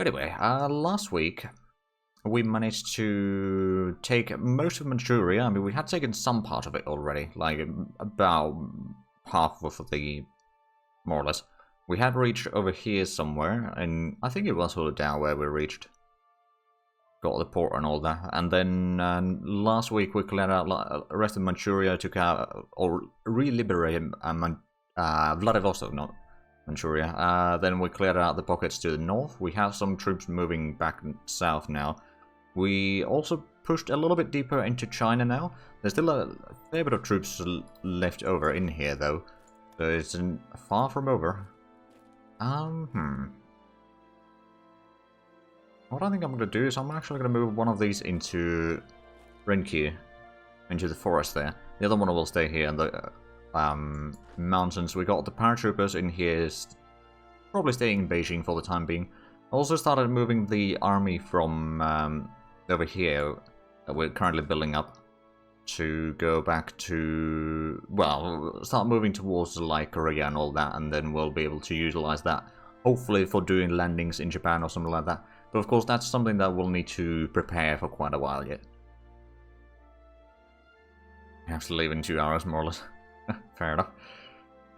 Anyway, last week we managed to take most of Manchuria. I mean, we had taken some part of it already, like about half of the, more or less. We had reached over here somewhere, and I think it was down where we reached. Got the port and all that, and then last week we cleared out the rest of Manchuria, took out, or re-liberated Vladivostok, not Manchuria. Then we cleared out the pockets to the north. We have some troops moving back south now. We also pushed a little bit deeper into China now. There's still a fair bit of troops left over in here though, so it's far from over. What I think I'm going to do is I'm actually going to move one of these into Renkyu, into the forest there. The other one will stay here in the mountains. We got the paratroopers in here, probably staying in Beijing for the time being. Also started moving the army from over here that we're currently building up to go back to, well, start moving towards like Korea and all that, and then we'll be able to utilize that, hopefully for doing landings in Japan or something like that. But of course that's something that we'll need to prepare for quite a while yet. We have to leave in 2 hours more or less. Fair enough.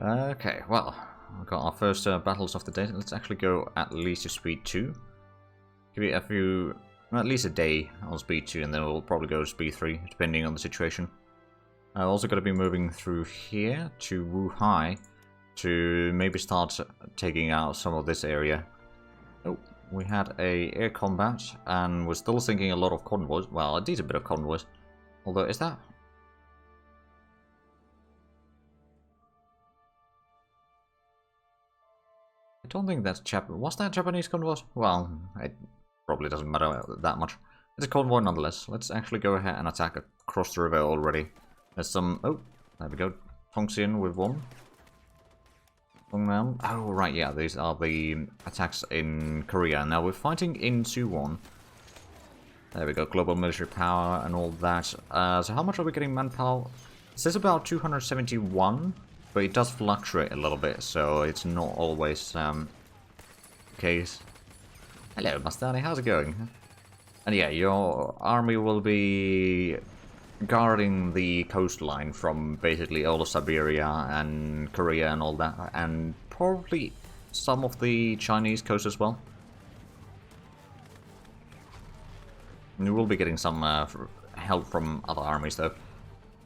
Okay, well, we've got our first battles of the day. Let's actually go at least to speed 2. Give it a few, at least a day on speed 2, and then we'll probably go to speed 3, depending on the situation. I'm also going to be moving through here to HoI3 to maybe start taking out some of this area. Oh, we had a air combat, and we're still sinking a lot of convoys. Well, a decent bit of convoys. Although, is that... I don't think that's was that Japanese convoy? Well, it probably doesn't matter that much. It's a convoy nonetheless. Let's actually go ahead and attack across the river already. There's some... Oh, there we go. Tongxian with one. Tongnam. Oh, right, yeah, these are the attacks in Korea. Now we're fighting in Suwon. There we go, global military power and all that. So how much are we getting manpower? It says about 271. But it does fluctuate a little bit, so it's not always the case. Hello, Mastani, how's it going? And yeah, your army will be guarding the coastline from basically all of Siberia and Korea and all that, and probably some of the Chinese coast as well. And we will be getting some help from other armies though.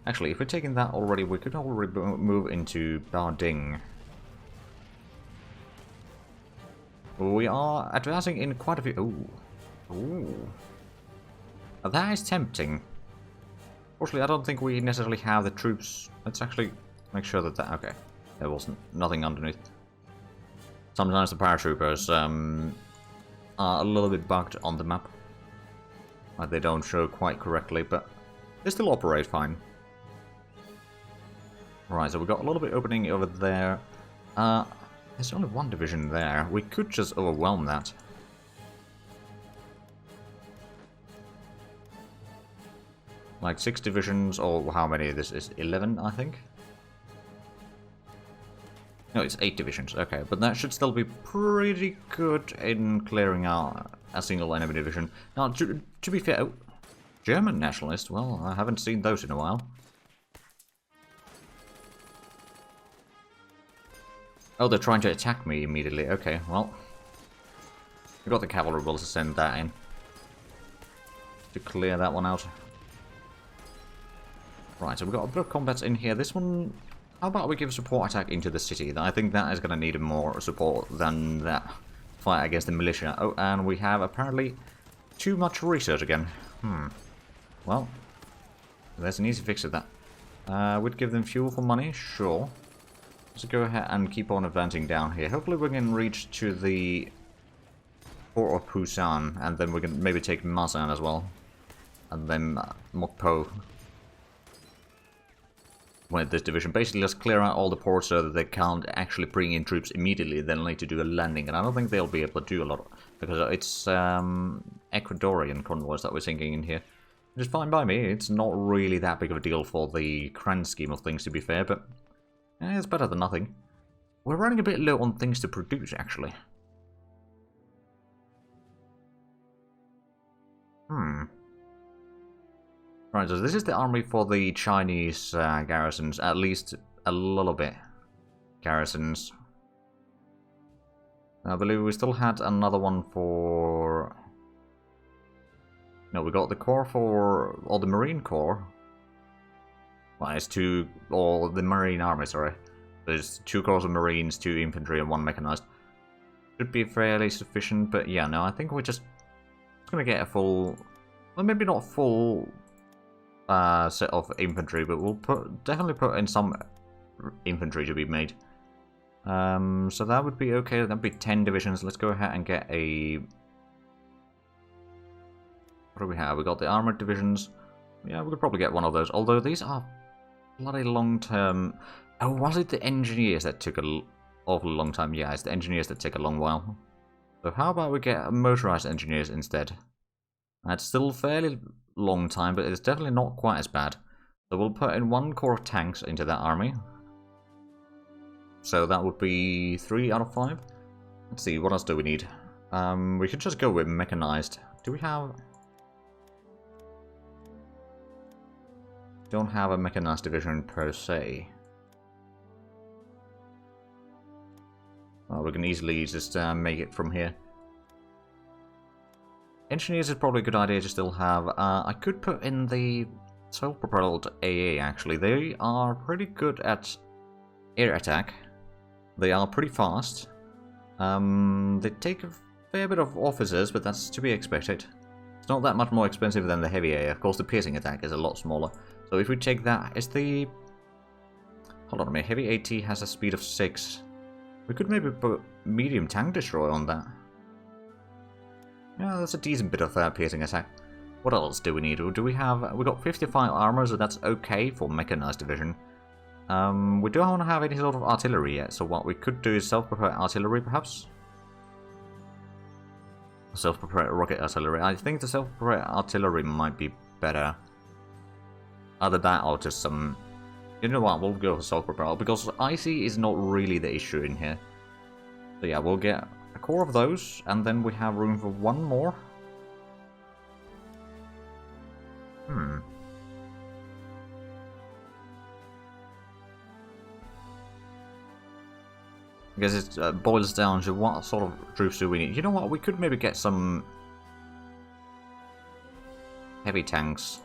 Actually, if we're taking that already, we could already move into Barding. We are advancing in quite a few... Ooh. Ooh. That is tempting. Fortunately, I don't think we necessarily have the troops. Let's actually make sure that that... Okay. There wasn't nothing underneath. Sometimes the paratroopers are a little bit bugged on the map. Like they don't show quite correctly, but they still operate fine. Right, so we've got a little bit opening over there. There's only one division there. We could just overwhelm that. Like 6 divisions, or how many this is? 11, I think? No, it's 8 divisions, okay. But that should still be pretty good in clearing out a single enemy division. Now, to be fair... Oh, German nationalists? Well, I haven't seen those in a while. Oh, they're trying to attack me immediately. Okay, well. We got the cavalry, we'll send that in. To clear that one out. Right, so we've got a bit of combats in here. This one, how about we give a support attack into the city? I think that is going to need more support than that fight against the militia. Oh, and we have apparently too much research again. Well, there's an easy fix of that. We'd give them fuel for money, sure. So go ahead and keep on advancing down here. Hopefully we can reach to the port of Busan, and then we can maybe take Masan as well. And then Mokpo. With this division. Basically just clear out all the ports so that they can't actually bring in troops immediately. They'll need to do a landing, and I don't think they'll be able to do a lot. Because it's Ecuadorian convoys that we're sinking in here. Which is fine by me. It's not really that big of a deal for the grand scheme of things, to be fair, but... it's better than nothing. We're running a bit low on things to produce, actually. Right, so this is the army for the Chinese garrisons, at least a little bit garrisons. I believe we still had another one for... No, we got the corps for... or the Marine Corps. Well, it's two... or the Marine Army, sorry. There's 2 corps of Marines, 2 infantry, and 1 mechanized. Should be fairly sufficient, but yeah, no, I think we're just gonna get a full... well, maybe not full set of infantry, but we'll definitely put in some infantry to be made. So that would be okay. That'd be 10 divisions. Let's go ahead and get a... what do we have? We got the armored divisions. Yeah, we could probably get one of those. Although these are bloody long-term... oh, was it the engineers that took an awfully long time? Yeah, it's the engineers that take a long while. So how about we get motorized engineers instead? That's still fairly long time, but it's definitely not quite as bad. So we'll put in 1 corps of tanks into that army. So that would be 3 out of 5. Let's see, what else do we need? We could just go with mechanized. Do we have... don't have a mechanized division per se. Well, we can easily just make it from here. Engineers is probably a good idea to still have. I could put in the self-propelled AA, actually. They are pretty good at air attack. They are pretty fast. They take a fair bit of officers, but that's to be expected. It's not that much more expensive than the heavy AA. Of course, the piercing attack is a lot smaller. So if we take that, is the... hold on a minute, heavy AT has a speed of 6. We could maybe put medium tank destroyer on that. Yeah, that's a decent bit of piercing attack. What else do we need? Do we have... we got 55 armor, so that's okay for mechanized division. We don't have any sort of artillery yet, so what we could do is self-prepare artillery, perhaps? Self-prepare rocket artillery. I think the self-prepare artillery might be better. Either that or just some... you know what, we'll go for self-propel, because IC is not really the issue in here. So yeah, we'll get a core of those, and then we have room for 1 more. I guess it boils down to what sort of troops do we need. You know what, we could maybe get some heavy tanks.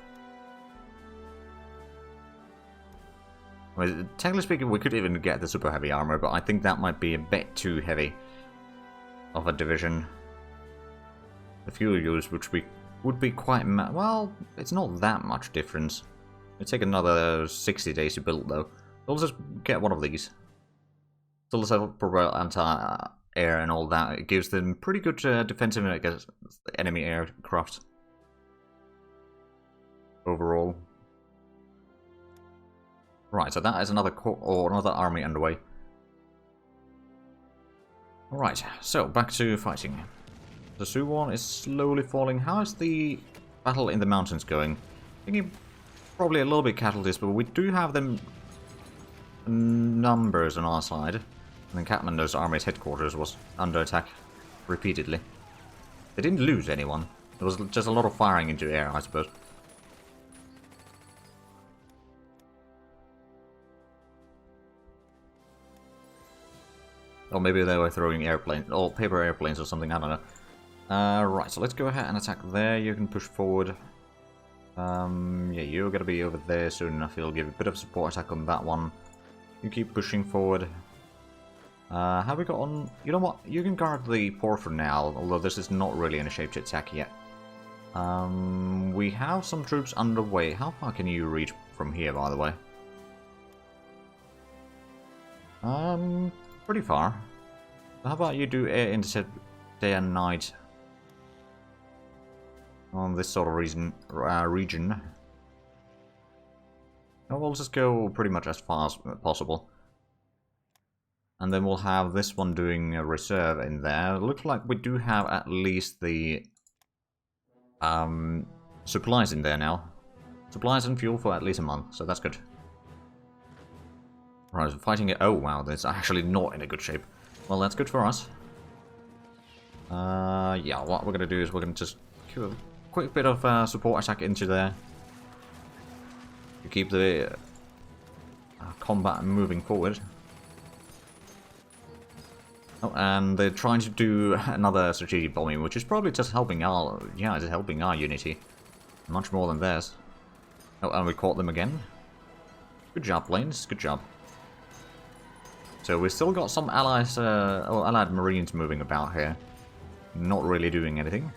I mean, technically speaking, we could even get the super heavy armor, but I think that might be a bit too heavy of a division. The fuel use, which would be quite well, it's not that much difference. It'd take another 60 days to build, though. We'll just get one of these. Still self-propel anti-air and all that. It gives them pretty good defensive against enemy aircraft. Overall. Right, so that is another another army underway. Alright, so back to fighting. The Suwon is slowly falling. How is the battle in the mountains going? Thinking probably a little bit casualties, but we do have them numbers on our side. And then Kathmandu's army's headquarters was under attack repeatedly. They didn't lose anyone. There was just a lot of firing into air, I suppose. Or maybe they were throwing airplanes, or paper airplanes or something, I don't know. Right, so let's go ahead and attack there. You can push forward. Yeah, you're gonna be over there soon enough. You'll give a bit of support attack on that one. You keep pushing forward. Have we got on... you know what? You can guard the port for now, although this is not really in a shape to attack yet. We have some troops underway. How far can you reach from here, by the way? Pretty far. How about you do air intercept day and night on this sort of region? Oh, we'll just go pretty much as far as possible. And then we'll have this one doing a reserve in there. It looks like we do have at least the supplies in there now. Supplies and fuel for at least a month, so that's good. Right, fighting it. Oh wow, that's actually not in a good shape. Well, that's good for us. Yeah, what we're gonna do is we're gonna just quick bit of support attack into there to keep the combat moving forward. Oh, and they're trying to do another strategic bombing, which is probably just helping our, yeah, it's helping our unity much more than theirs. Oh, and we caught them again. Good job, planes. Good job. So we still got some allies, allied marines moving about here, not really doing anything.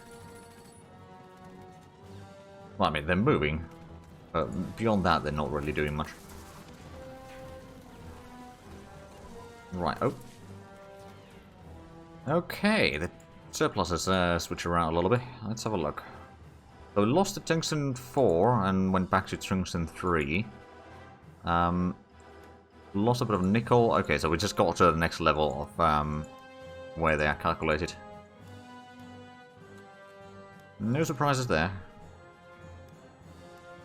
Well, I mean, they're moving, but beyond that, they're not really doing much. Right, oh. Okay, the surpluses switch around a little bit. Let's have a look. So we lost to Tungsten 4 and went back to Tungsten 3. Lost a bit of nickel. Okay, so we just got to the next level of where they are calculated. No surprises there.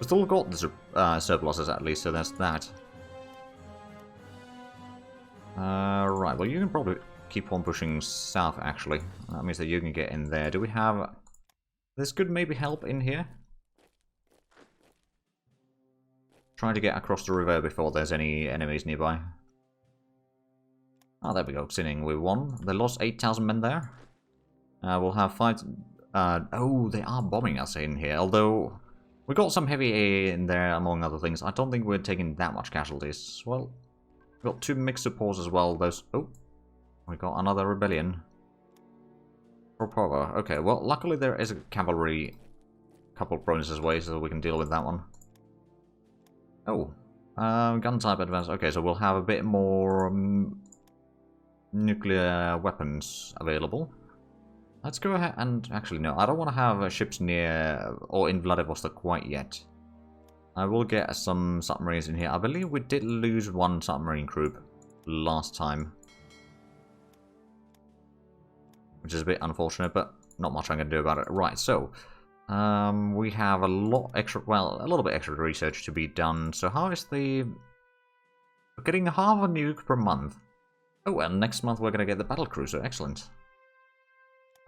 We still got the surpluses at least, so that's that. Right, well you can probably keep on pushing south actually. That means that you can get in there. Do we have... This could maybe help in here. Trying to get across the river before there's any enemies nearby. Oh, there we go. Sinning, we won. They lost 8,000 men there. We'll have 5... oh, they are bombing us in here, although... We got some heavy AA in there, among other things. I don't think we're taking that much casualties. Well, we got 2 mixed supports as well. Those... Oh, we got another rebellion. Propover. Okay, well, luckily there is a cavalry couple of provinces away, so we can deal with that one. Oh, gun type advance. Okay, so we'll have a bit more nuclear weapons available. Let's go ahead and... Actually, no, I don't want to have ships near or in Vladivostok quite yet. I will get some submarines in here. I believe we did lose 1 submarine group last time. Which is a bit unfortunate, but not much I can do about it. Right, so... we have a lot extra... Well, a little bit extra research to be done. So how is the... We're getting half a nuke per month. Oh, and next month we're going to get the battle cruiser. Excellent.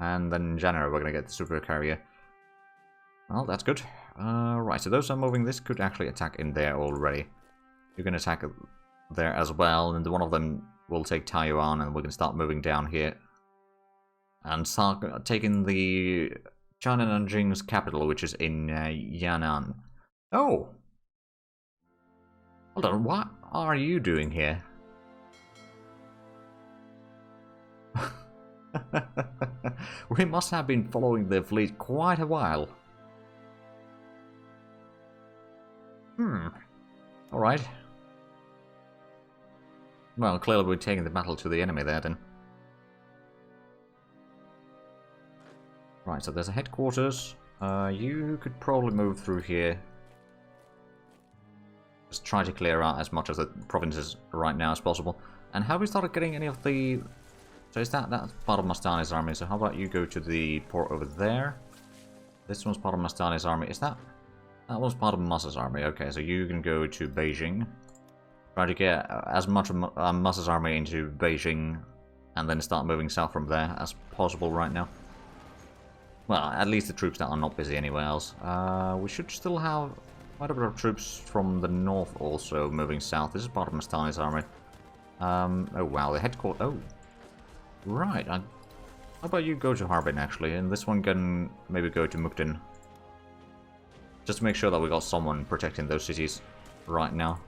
And then in January we're going to get the super carrier. Well, that's good. Right, so those are moving. This could actually attack in there already. You can attack there as well, and one of them will take Taiwan, and we can start moving down here. And start taking the China Nanjing's capital, which is in Yan'an. Oh! Hold on, what are you doing here? We must have been following the fleet quite a while. Alright. Well, clearly we're taking the battle to the enemy there then. Right, so there's a headquarters. You could probably move through here. Just try to clear out as much of the provinces right now as possible. And have we started getting any of the... So is that's part of Mastani's army, so how about you go to the port over there? This one's part of Mastani's army. Is that... That was part of Massa's army. Okay, so you can go to Beijing. Try to get as much of Massa's army into Beijing, and then start moving south from there as possible right now. Well, at least the troops that are not busy anywhere else. We should still have quite a bit of troops from the north also moving south. This is part of Mastani's army. Oh wow, the headquarters... Oh. Right, how about you go to Harbin actually, and this one can maybe go to Mukden. Just to make sure that we got someone protecting those cities right now.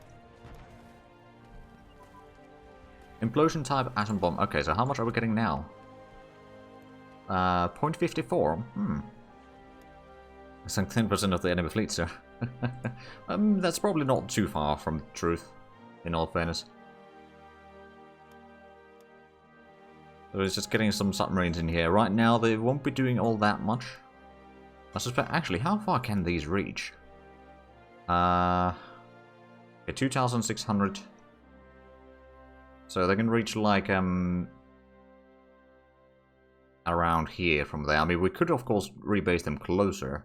Implosion type atom bomb. Okay, so how much are we getting now? 0.54. That's like 10% of the enemy fleet, sir. That's probably not too far from the truth, in all fairness. So it's just getting some submarines in here. Right now, they won't be doing all that much. I suspect... Actually, how far can these reach? Okay, 2,600. So they can reach, like, around here from there. I mean, we could, of course, rebase them closer.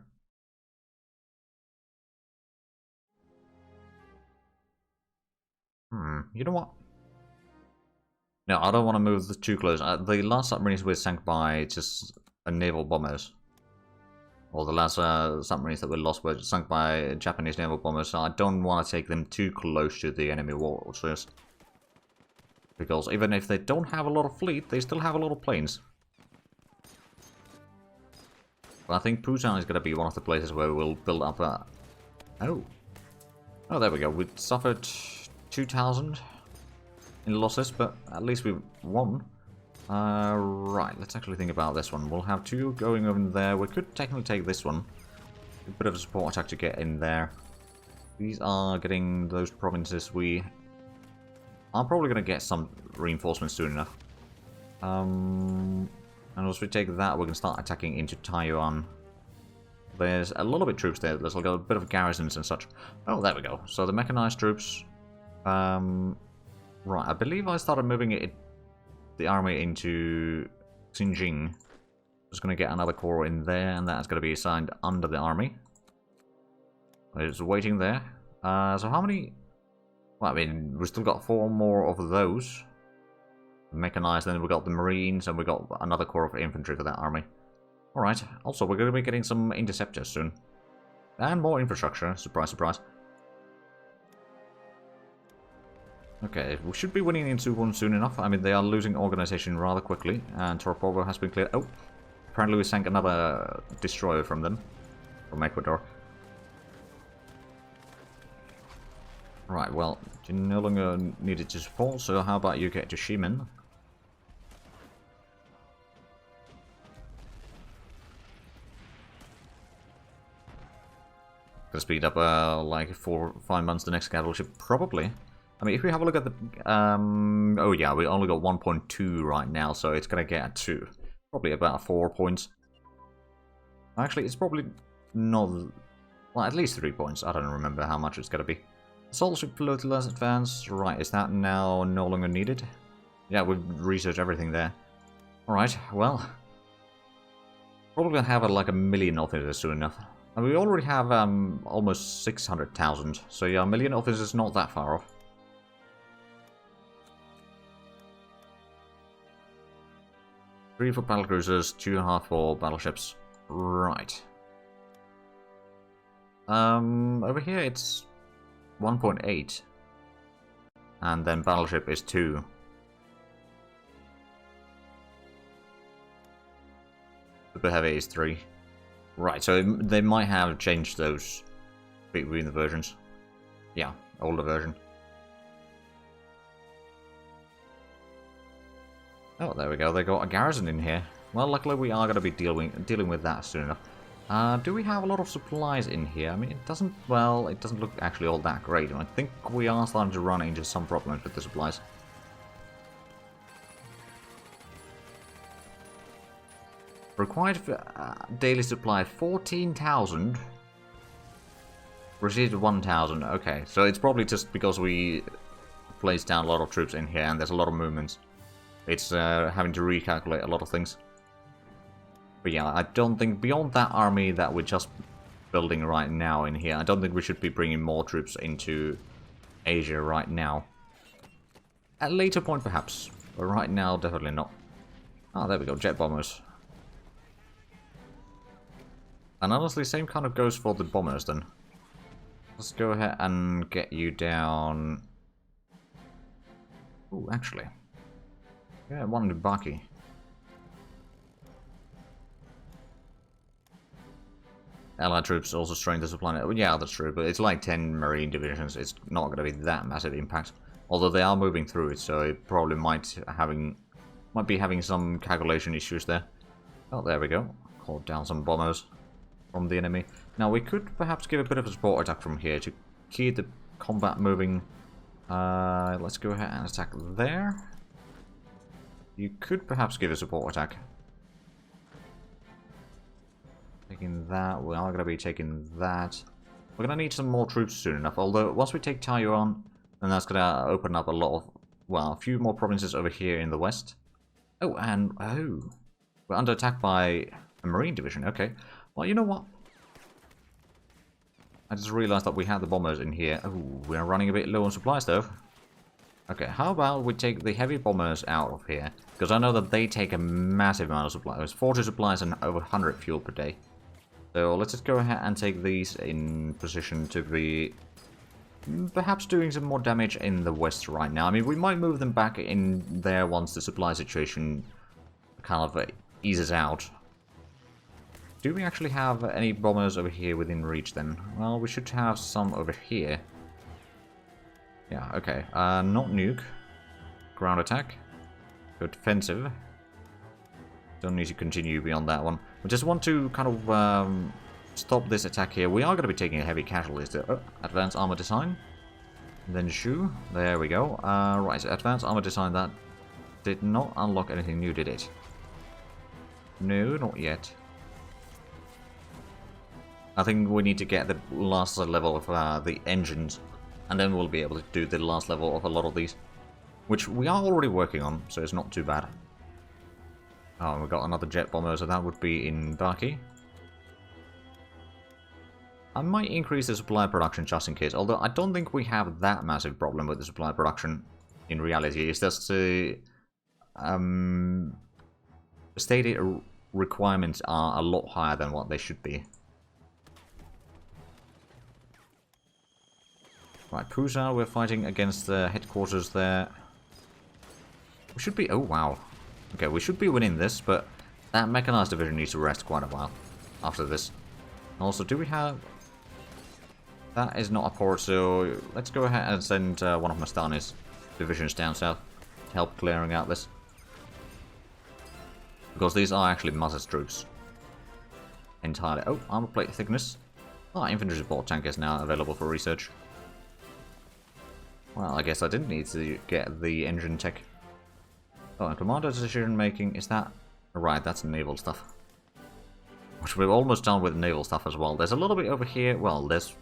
You know what? No, I don't want to move too close. The last submarines were sank by just naval bombers. Or the last submarines that were lost were sunk by Japanese naval bombers, so I don't want to take them too close to the enemy waters. Because even if they don't have a lot of fleet, they still have a lot of planes. But I think Busan is going to be one of the places where we'll build up a... Oh, there we go. We suffered 2,000 in losses, but at least we won. Right, let's actually think about this one. We'll have 2 going over there. We could technically take this one. A bit of a support attack to get in there. These are getting those provinces. We are probably going to get some reinforcements soon enough. And once we take that, we can start attacking into Taiwan. There's a little bit of troops there. There's like a bit of garrisons and such. Oh, there we go. So the mechanized troops. Right, I believe I started moving the army into Xinjiang. Just going to get another corps in there, and that's going to be assigned under the army. It's waiting there. So how many... Well, I mean, we've still got 4 more of those. Mechanized, then we got the Marines, and we got another corps of infantry for that army. Alright, also we're going to be getting some interceptors soon. And more infrastructure, surprise, surprise. Okay, we should be winning in Suwon soon enough. I mean, they are losing organization rather quickly, and Toropovo has been cleared. Oh, apparently we sank another destroyer from them, from Ecuador. Right, well, you no longer needed to support, so how about you get to Ximen? Gonna speed up like 4 or 5 months the next capital ship, probably. I mean, if we have a look at the... oh yeah, we only got 1.2 right now, so it's gonna get to probably about 4 points. Actually, it's probably not... Well, at least 3 points. I don't remember how much it's gonna be. Assault ship less advanced. Right, is that now no longer needed? Yeah, we've researched everything there. Alright, well... Probably gonna have like 1 million officers soon enough. And we already have almost 600,000, so yeah, 1 million officers is not that far off. 3 for battlecruisers, 2.5 for battleships. Right. Over here it's 1.8. And then battleship is 2. Super heavy is 3. Right, so they might have changed those between the versions. Yeah, older version. Oh, there we go. They got a garrison in here. Well, luckily we are going to be dealing with that soon enough. Do we have a lot of supplies in here? I mean, it doesn't... Well, it doesn't look actually all that great. I think we are starting to run into some problems with the supplies. Required daily supply 14,000. Received 1,000. Okay, so it's probably just because we placed down a lot of troops in here and there's a lot of movements. It's having to recalculate a lot of things. But yeah, I don't think beyond that army that we're just building right now in here, I don't think we should be bringing more troops into Asia right now. At a later point perhaps, but right now definitely not. Oh, there we go, jet bombers. And honestly, same kind of goes for the bombers then. Let's go ahead and get you down... Ooh, actually. Yeah, one in Baki. Allied troops also strain the supply net. Well, yeah, that's true, but it's like 10 marine divisions. It's not going to be that massive impact. Although they are moving through it, so it probably might be having some calculation issues there. Oh, there we go. Called down some bombers from the enemy. Now we could perhaps give a bit of a support attack from here to keep the combat moving. Let's go ahead and attack there. You could perhaps give a support attack. Taking that, we are going to be taking that. We're going to need some more troops soon enough, although once we take Taiwan, then that's going to open up a lot of, well, a few more provinces over here in the west. Oh, and, oh, we're under attack by a marine division, okay. Well, you know what? I just realized that we had the bombers in here. Oh, we're running a bit low on supplies though. Okay, how about we take the heavy bombers out of here? Because I know that they take a massive amount of supplies. 40 supplies and over 100 fuel per day. So let's just go ahead and take these in position to be perhaps doing some more damage in the west right now. I mean, we might move them back in there once the supply situation kind of eases out. Do we actually have any bombers over here within reach then? Well, we should have some over here. Yeah, okay. Not nuke. Ground attack. Go defensive. Don't need to continue beyond that one. We just want to kind of stop this attack here. We are going to be taking a heavy casualties there. Oh, advanced armor design. And then shoe. There we go. Right, so advanced armor design, that did not unlock anything new, did it? No, not yet. I think we need to get the last level of the engines, and then we'll be able to do the last level of a lot of these. Which we are already working on, so it's not too bad. Oh, and we've got another jet bomber, so that would be in Baki. I might increase the supply production just in case, although I don't think we have that massive problem with the supply production in reality. It's just the stated requirements are a lot higher than what they should be. Right, Pusa, we're fighting against the headquarters there. We should be... Oh, wow. Okay, we should be winning this, but that mechanized division needs to rest quite a while after this. Also, do we have... That is not a port, so let's go ahead and send one of Mastani's divisions down south to help clearing out this. Because these are actually Maz's troops. Entirely. Oh, armor plate thickness. Ah, infantry support tank is now available for research. Well, I guess I didn't need to get the engine tech. Oh, and commander decision making, is that... Right, that's naval stuff. Which we're almost done with naval stuff as well. There's a little bit over here, well, there's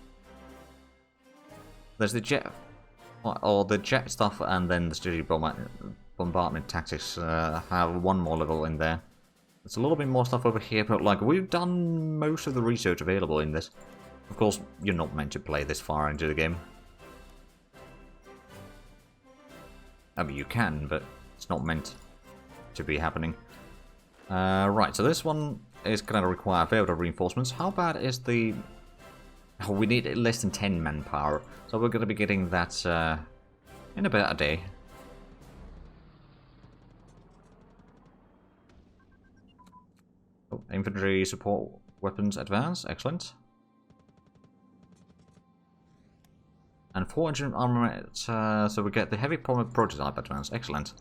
the jet... Or the jet stuff, and then the strategic bombardment tactics have one more level in there. There's a little bit more stuff over here, but like, we've done most of the research available in this. Of course, you're not meant to play this far into the game. I mean, you can, but it's not meant to be happening. Right, so this one is going to require very lot of reinforcements. How bad is the... Oh, we need less than 10 manpower, so we're going to be getting that in about a day. Oh, infantry support weapons advance, excellent. And 4 engine armament, so we get the heavy bomber prototype advance, excellent.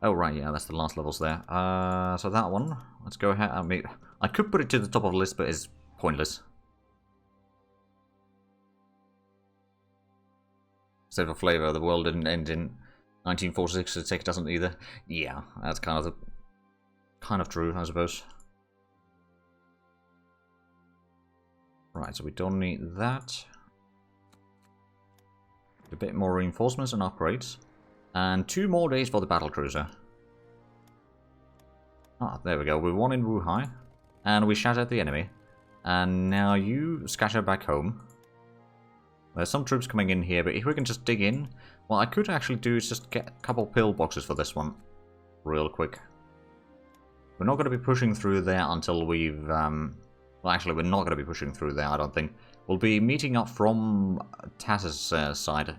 Oh right, yeah, that's the last levels there. So that one, let's go ahead. I mean, I could put it to the top of the list, but it's pointless. Save for flavor, the world didn't end in 1946, so tech doesn't either. Yeah, that's kind of true, I suppose. Right, so we don't need that. A bit more reinforcements and upgrades. And 2 more days for the battlecruiser. Ah, there we go. We won in Wuhai. And we shattered the enemy. And now you scatter back home. There's some troops coming in here, but if we can just dig in... What I could actually do is just get a couple pillboxes for this one. Real quick. We're not going to be pushing through there until we've... Well, actually, we're not going to be pushing through there, I don't think. We'll be meeting up from Tass's side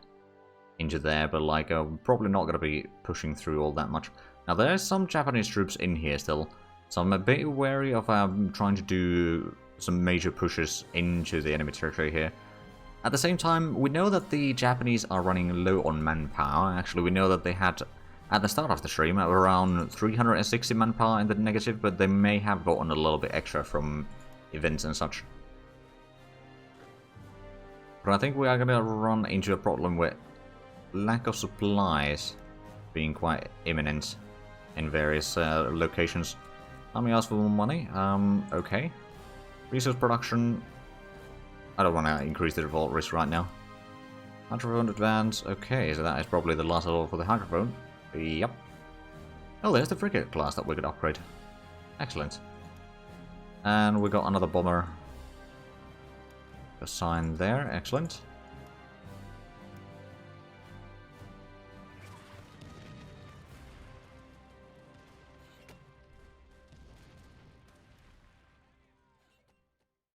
into there, but like, probably not going to be pushing through all that much. Now, there's some Japanese troops in here still, so I'm a bit wary of trying to do some major pushes into the enemy territory here. At the same time, we know that the Japanese are running low on manpower. Actually, we know that they had, at the start of the stream, around 360 manpower in the negative, but they may have gotten a little bit extra from events and such. But I think we are going to run into a problem with lack of supplies being quite imminent in various locations. Let me ask for more money. Okay. Resource production. I don't want to increase the revolt risk right now. Hydrophone advance. Okay, so that is probably the last level for the hydrophone. Yep. Oh, there's the frigate class that we could upgrade. Excellent. And we got another bomber assigned there. Excellent.